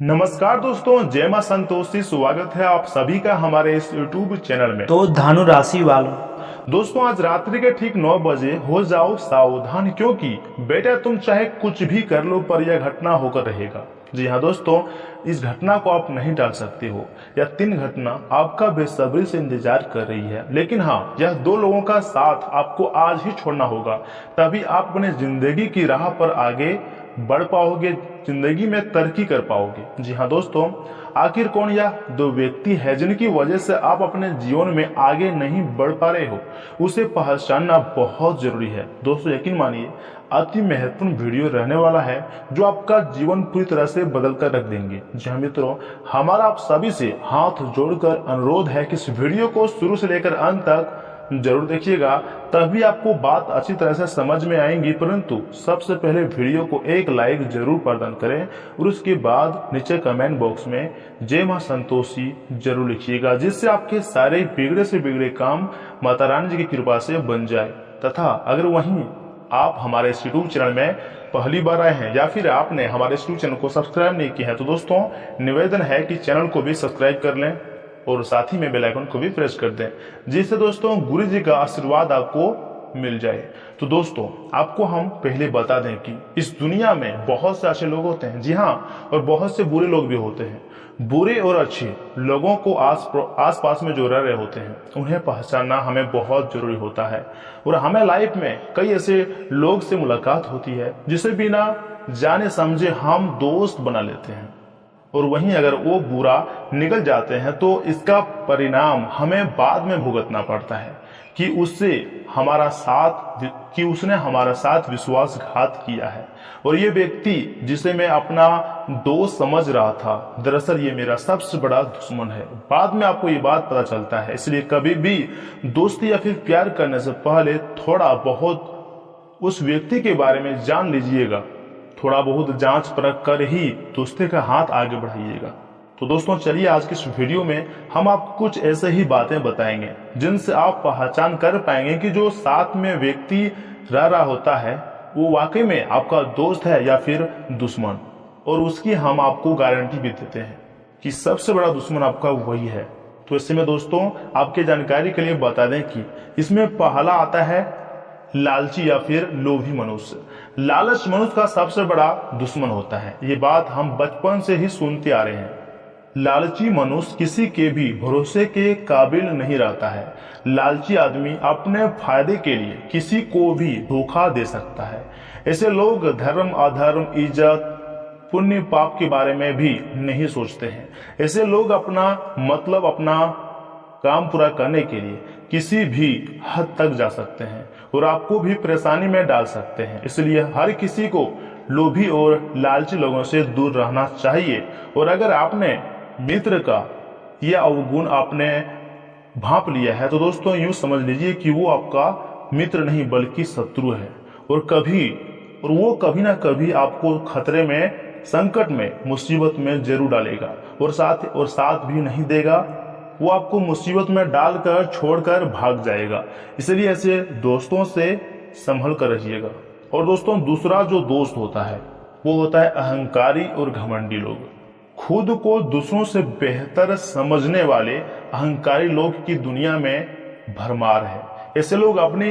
नमस्कार दोस्तों, जय मां संतोषी। स्वागत है आप सभी का हमारे इस YouTube चैनल में। तो धनु राशि वालों, दोस्तों आज रात्रि के ठीक 9 बजे हो जाओ सावधान, क्योंकि बेटा तुम चाहे कुछ भी कर लो पर यह घटना होकर रहेगा। जी हाँ दोस्तों, इस घटना को आप नहीं टाल सकते हो। यह 3 घटना आपका बेसब्री से इंतजार कर रही है, लेकिन हाँ, यह 2 लोगों का साथ आपको आज ही छोड़ना होगा, तभी आप अपने जिंदगी की राह पर आगे बढ़ पाओगे, जिंदगी में तरक्की कर पाओगे। जी हाँ दोस्तों, आखिर कौन यह 2 व्यक्ति है जिनकी वजह से आप अपने जीवन में आगे नहीं बढ़ पा रहे हो, उसे पहचानना बहुत जरूरी है। दोस्तों यकीन मानिए, अति महत्वपूर्ण वीडियो रहने वाला है जो आपका जीवन पूरी तरह से बदल कर रख देंगे। जी हाँ मित्रों, हमारा आप सभी से हाथ जोड़कर अनुरोध है कि इस वीडियो को शुरू से लेकर अंत तक जरूर देखिएगा, तभी आपको बात अच्छी तरह से समझ में आएंगी। परंतु सबसे पहले वीडियो को एक लाइक जरूर प्रदान करें और उसके बाद नीचे कमेंट बॉक्स में जय मां संतोषी जरूर लिखिएगा, जिससे आपके सारे बिगड़े से बिगड़े काम माता रानी जी की कृपा से बन जाए। तथा अगर वहीं आप हमारे इस यूट्यूब चैनल में पहली बार आए हैं या फिर आपने हमारे यूट्यूब चैनल को सब्सक्राइब नहीं किया है, तो दोस्तों निवेदन है कि चैनल को भी सब्सक्राइब कर लें और साथ ही में बेल आइकन को भी प्रेस कर दें, जिससे दोस्तों गुरु जी का आशीर्वाद आपको मिल जाए। तो दोस्तों आपको हम पहले बता दें कि इस दुनिया में बहुत से अच्छे लोग होते हैं, जी हाँ, और बहुत से बुरे लोग भी होते हैं। बुरे और अच्छे लोगों को आस पास में जो रह रहे होते हैं, उन्हें पहचानना हमें बहुत जरूरी होता है। और हमें लाइफ में कई ऐसे लोग से मुलाकात होती है जिसे बिना जाने समझे हम दोस्त बना लेते हैं, और वहीं अगर वो बुरा निकल जाते हैं तो इसका परिणाम हमें बाद में भुगतना पड़ता है कि उसने हमारा साथ विश्वासघात किया है। और ये व्यक्ति जिसे मैं अपना दोस्त समझ रहा था, दरअसल ये मेरा सबसे बड़ा दुश्मन है। बाद में आपको ये बात पता चलता है। इसलिए कभी भी दोस्ती या फिर प्यार करने से पहले थोड़ा बहुत उस व्यक्ति के बारे में जान लीजिएगा, थोड़ा बहुत जांच परख कर ही दोस्ती का हाथ आगे बढ़ाइएगा। तो दोस्तों चलिए, आज की इस वीडियो में हम आपको कुछ ऐसे ही बातें बताएंगे जिनसे आप पहचान कर पाएंगे कि जो साथ में व्यक्ति रह रहा होता है वो वाकई में आपका दोस्त है या फिर दुश्मन। और उसकी हम आपको गारंटी भी देते हैं कि सबसे बड़ा दुश्मन आपका वही है। तो ऐसे में दोस्तों आपके जानकारी के लिए बता दें कि इसमें पहला आता है लालची या फिर लोभी मनुष्य। लालच मनुष्य का सबसे बड़ा दुश्मन होता है। ये बात हम बचपन से ही सुनते आ रहे हैं। लालची मनुष्य किसी के भी भरोसे के काबिल नहीं रहता है। लालची आदमी अपने फायदे के लिए किसी को भी धोखा दे सकता है। ऐसे लोग धर्म अधर्म, इज्जत, पुण्य पाप के बारे में भी नहीं सोचते हैं। ऐसे लोग अपना मतलब, अपना काम पूरा करने के लिए किसी भी हद तक जा सकते हैं और आपको भी परेशानी में डाल सकते हैं। इसलिए हर किसी को लोभी और लालची लोगों से दूर रहना चाहिए। और अगर आपने मित्र का यह अवगुण आपने भांप लिया है तो दोस्तों यूं समझ लीजिए कि वो आपका मित्र नहीं बल्कि शत्रु है। और वो कभी ना कभी आपको खतरे में, संकट में, मुसीबत में जरूर डालेगा और साथ भी नहीं देगा। वो आपको मुसीबत में डालकर छोड़कर भाग जाएगा। इसलिए ऐसे दोस्तों से संभल कर रहिएगा। और दोस्तों दूसरा जो दोस्त होता है वो होता है अहंकारी और घमंडी लोग। खुद को दूसरों से बेहतर समझने वाले अहंकारी लोग की दुनिया में भरमार है। ऐसे लोग अपनी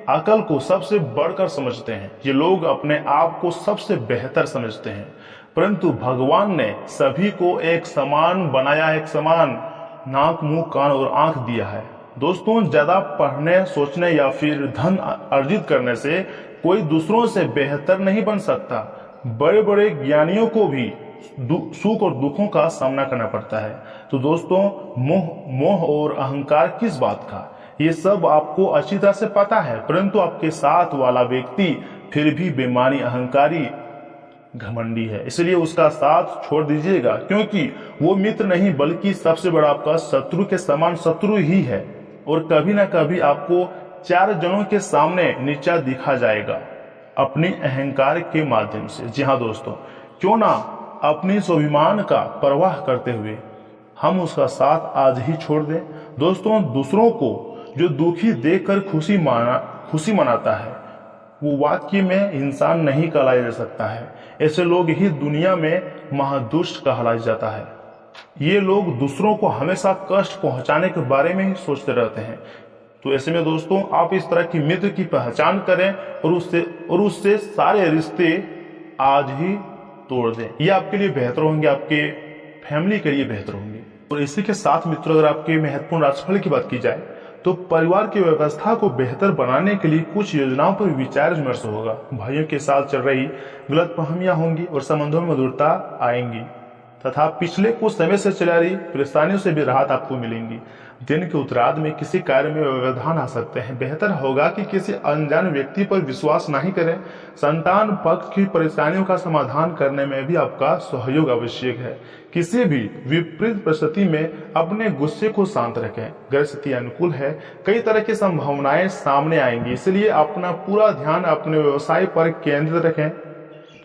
अकल को सबसे बढ़कर समझते हैं। ये लोग अपने आप को सबसे बेहतर समझते हैं, परंतु भगवान ने सभी को एक समान बनाया, एक समान नाक, मुंह, कान और आंख दिया है। दोस्तों ज्यादा पढ़ने, सोचने या फिर धन अर्जित करने से कोई दूसरों से बेहतर नहीं बन सकता। बड़े बड़े ज्ञानियों को भी सुख और दुखों का सामना करना पड़ता है। तो दोस्तों मोह और अहंकार किस बात का, ये सब आपको अच्छी तरह से पता है, परंतु आपके साथ वाला व्यक्ति फिर भी बेईमानी, अहंकारी, घमंडी है। इसलिए उसका साथ छोड़ दीजिएगा, क्योंकि वो मित्र नहीं बल्कि सबसे बड़ा आपका शत्रु के समान शत्रु ही है। और कभी ना कभी आपको 4 जनों के सामने नीचा दिखा जाएगा अपनी अहंकार के माध्यम से। जी हाँ दोस्तों, क्यों ना अपनी स्वाभिमान का परवाह करते हुए हम उसका साथ आज ही छोड़ दें। दोस्तों दूसरों को जो दुखी देखकर खुशी मनाता है वो वाक्य में इंसान नहीं कहलाया जा सकता है। ऐसे लोग ही दुनिया में महादुष्ट कहलाया जाता है। ये लोग दूसरों को हमेशा कष्ट पहुंचाने के बारे में ही सोचते रहते हैं। तो ऐसे में दोस्तों, आप इस तरह की मित्र की पहचान करें और उससे सारे रिश्ते आज ही तोड़ दें। ये आपके लिए बेहतर होंगे, आपके फैमिली के लिए बेहतर होंगे। और इसी के साथ मित्रों, अगर आपके महत्वपूर्ण राशिफल की बात की जाए तो परिवार की व्यवस्था को बेहतर बनाने के लिए कुछ योजनाओं पर विचार विमर्श होगा। भाइयों के साथ चल रही गलतफहमियां होंगी और संबंधों में मधुरता आएंगी तथा पिछले कुछ समय से चला रही परेशानियों से भी राहत आपको मिलेंगी। दिन के उत्तरार्ध में किसी कार्य में व्यवधान आ सकते हैं। बेहतर होगा कि किसी अनजान व्यक्ति पर विश्वास नहीं करें। संतान पक्ष की परेशानियों का समाधान करने में भी आपका सहयोग आवश्यक है। किसी भी विपरीत परिस्थिति में अपने गुस्से को शांत रखें। ग्रह स्थिति अनुकूल है, कई तरह की संभावनाएं सामने आएंगी, इसलिए अपना पूरा ध्यान अपने व्यवसाय पर केंद्रित रखें।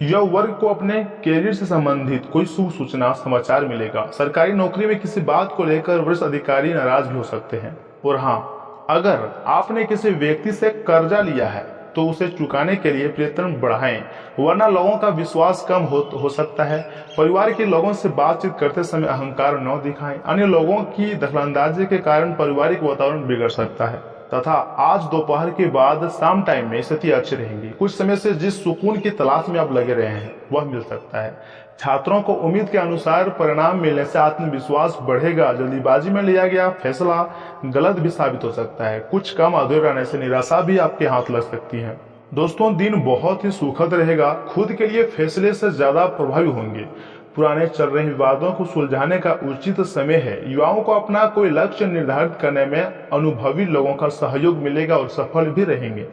युवा वर्ग को अपने कैरियर से संबंधित कोई शुभ सूचना समाचार मिलेगा। सरकारी नौकरी में किसी बात को लेकर वरिष्ठ अधिकारी नाराज भी हो सकते हैं। और हाँ, अगर आपने किसी व्यक्ति से कर्जा लिया है तो उसे चुकाने के लिए प्रयत्न बढ़ाएं, वरना लोगों का विश्वास कम हो सकता है। परिवार के लोगों से बातचीत करते समय अहंकार न दिखाएं। अन्य लोगों की दखलंदाजी के कारण पारिवारिक वातावरण बिगड़ सकता है तथा आज दोपहर के बाद शाम टाइम में स्थिति अच्छी रहेंगी। कुछ समय से जिस सुकून की तलाश में आप लगे रहे हैं वह मिल सकता है। छात्रों को उम्मीद के अनुसार परिणाम मिलने से आत्मविश्वास बढ़ेगा। जल्दीबाजी में लिया गया फैसला गलत भी साबित हो सकता है। कुछ काम अधूरे रहने से निराशा भी आपके हाथ लग सकती है। दोस्तों, दिन बहुत ही सुखद रहेगा। खुद के लिए फैसले से ज्यादा प्रभावी होंगे। पुराने चल रहे विवादों को सुलझाने का उचित समय है। युवाओं को अपना कोई लक्ष्य निर्धारित करने में अनुभवी लोगों का सहयोग मिलेगा और सफल भी रहेंगे।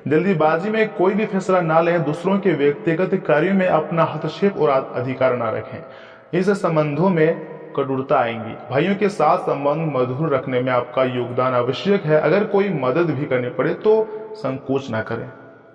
जल्दीबाजी में कोई भी फैसला ना लें। दूसरों के व्यक्तिगत कार्यों में अपना हस्तक्षेप और अधिकार ना रखें। इस संबंधों में कटुता आएंगी। भाइयों के साथ संबंध मधुर रखने में आपका योगदान आवश्यक है। अगर कोई मदद भी करनी पड़े तो संकोच ना करें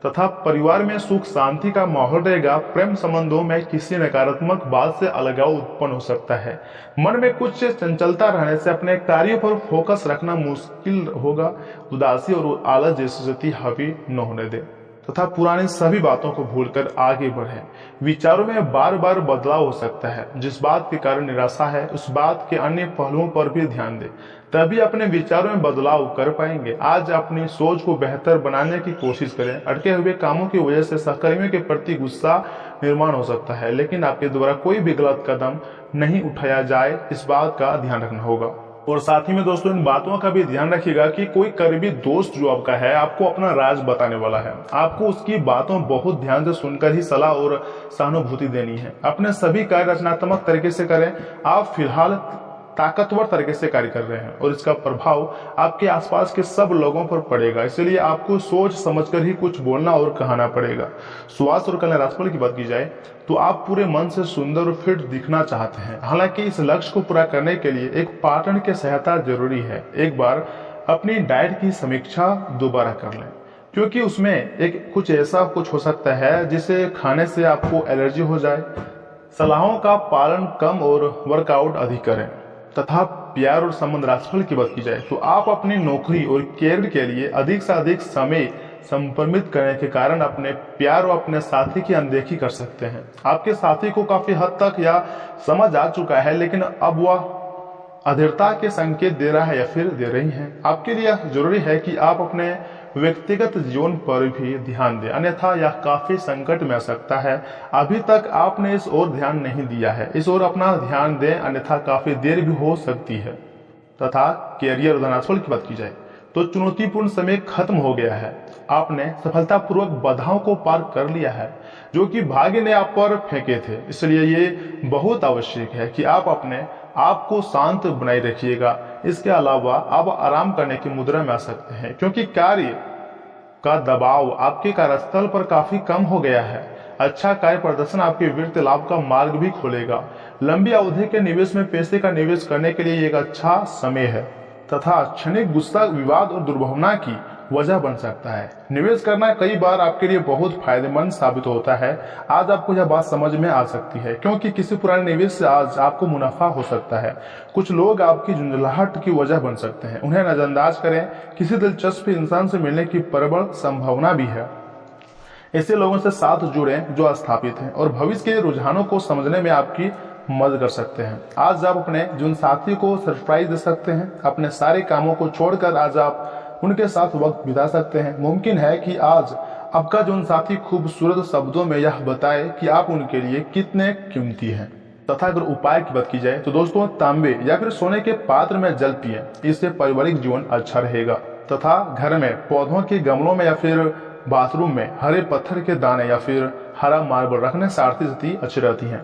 तथा परिवार में सुख शांति का माहौल रहेगा। प्रेम संबंधों में किसी नकारात्मक बात से अलगाव उत्पन्न हो सकता है। मन में कुछ चंचलता रहने से अपने कार्यों पर फोकस रखना मुश्किल होगा। उदासी और आलस जैसी स्थिति हावी न होने दें तथा पुरानी सभी बातों को भूलकर आगे बढ़ें। विचारों में बार बार बदलाव हो सकता है। जिस बात के कारण निराशा है उस बात के अन्य पहलुओं पर भी ध्यान दें, तभी अपने विचारों में बदलाव कर पाएंगे। आज अपनी सोच को बेहतर बनाने की कोशिश करें। अटके हुए कामों की वजह से सहकर्मियों के प्रति गुस्सा निर्माण हो सकता है, लेकिन आपके द्वारा कोई भी गलत कदम नहीं उठाया जाए, इस बात का ध्यान रखना होगा। और साथ ही में दोस्तों, इन बातों का भी ध्यान रखिएगा कि कोई करीबी दोस्त जो आपका है आपको अपना राज बताने वाला है। आपको उसकी बातों बहुत ध्यान से सुनकर ही सलाह और सहानुभूति देनी है। अपने सभी कार्य रचनात्मक तरीके से करें। आप फिलहाल ताकतवर तरीके से कार्य कर रहे हैं और इसका प्रभाव आपके आसपास के सब लोगों पर पड़ेगा, इसलिए आपको सोच समझकर ही कुछ बोलना और कहना पड़ेगा। स्वास्थ्य और कल्याण राशिफल की बात की जाए तो आप पूरे मन से सुंदर और फिट दिखना चाहते हैं। हालांकि इस लक्ष्य को पूरा करने के लिए एक पार्टनर की सहायता जरूरी है। एक बार अपनी डाइट की समीक्षा दोबारा कर लें, क्योंकि उसमें एक कुछ ऐसा कुछ हो सकता है जिसे खाने से आपको एलर्जी हो जाए। सलाहों का पालन कम और वर्कआउट अधिक करें तथा प्यार और संबंध राशिफल की बात की जाए तो आप अपनी नौकरी और कैरियर के लिए अधिक से अधिक समय संपमित करने के कारण अपने प्यार और अपने साथी की अनदेखी कर सकते हैं। आपके साथी को काफी हद तक यह समझ आ चुका है, लेकिन अब वह अधीरता के संकेत दे रहा है या फिर दे रही है। आपके लिए जरूरी है कि आप अपने व्यक्तिगत जीवन पर भी ध्यान दें, अन्यथा यह काफी संकट में आ सकता है। अभी तक आपने इस ओर ध्यान नहीं दिया है, इस ओर अपना ध्यान दें, अन्यथा काफी देर भी हो सकती है। तथा कैरियर और धनास्फल की बात की जाए तो चुनौतीपूर्ण समय खत्म हो गया है। आपने सफलतापूर्वक बाधाओं को पार कर लिया है जो कि भाग्य ने आप पर फेंके थे। इसलिए ये बहुत आवश्यक है कि आप अपने आप को शांत बनाए रखिएगा। इसके अलावा आप आराम करने की मुद्रा में आ सकते हैं, क्योंकि कार्य का दबाव आपके कार्यस्थल पर काफी कम हो गया है। अच्छा कार्य प्रदर्शन आपके वित्तीय लाभ का मार्ग भी खोलेगा। लंबी अवधि के निवेश में पैसे का निवेश करने के लिए एक अच्छा समय है तथा क्षणिक गुस्सा, विवाद और दुर्भावना की वजह बन सकता है। निवेश करना कई बार आपके लिए बहुत फायदेमंद साबित होता है। आज आपको यह बात समझ में आ सकती है, क्योंकि किसी पुराने निवेश से आज आपको मुनाफा हो सकता है। कुछ लोग आपकी झुंझलाहट की वजह बन सकते हैं, उन्हें नजरअंदाज करें। किसी दिलचस्प इंसान से मिलने की प्रबल संभावना भी है। ऐसे लोगों से साथ जुड़ें जो स्थापित हैं और भविष्य के रुझानों को समझने में आपकी मदद कर सकते हैं। आज आप अपने जीवन साथी को सरप्राइज दे सकते हैं। अपने सारे कामों को छोड़कर आज आप उनके साथ वक्त बिता सकते हैं। मुमकिन है कि आज आपका जीवन साथी खूबसूरत शब्दों में यह बताए कि आप उनके लिए कितने कीमती हैं। तथा अगर उपाय की बात की जाए तो दोस्तों, तांबे या फिर सोने के पात्र में जल पिए, इससे पारिवारिक जीवन अच्छा रहेगा। तथा घर में पौधों के गमलों में या फिर बाथरूम में हरे पत्थर के दाने या फिर हरा मार्बल रखने से आर्थिक स्थिति अच्छी रहती है।